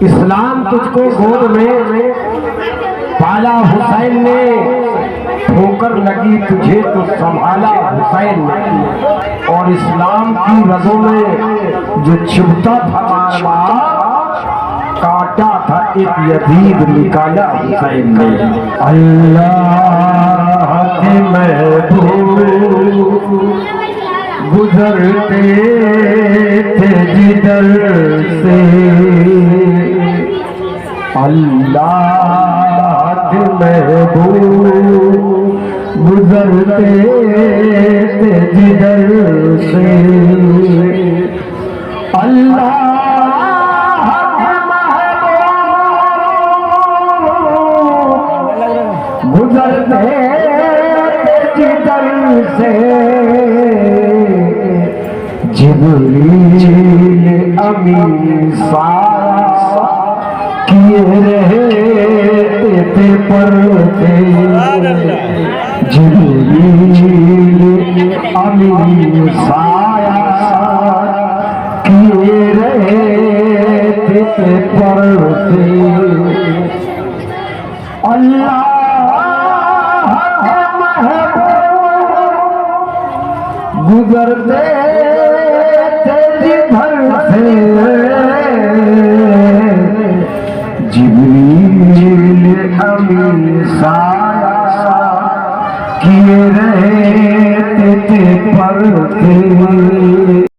इस्लाम तुझको गोद में पाला हुसैन ने, ठोकर लगी तुझे तो संभाला हुसैन ने। और इस्लाम की रगों में जो चुभता था मार मार, काटा था एक यजीद निकाला हुसैन ने। अल्लाह के महबूब गुजरते थे जिधर से, अल्लाह के महबूब गुजरते थे जिधर से, अल्लाह के महबूब गुजरते थे जिधर से, जिब्रील अमीन साया किए रहते थे पर्दे, जिब्रील अमीन साया किए रहते थे पर्दे। अल्लाह के महबूब गुजरते जिब्रील अमीन साया किए रहते थे पर्दे।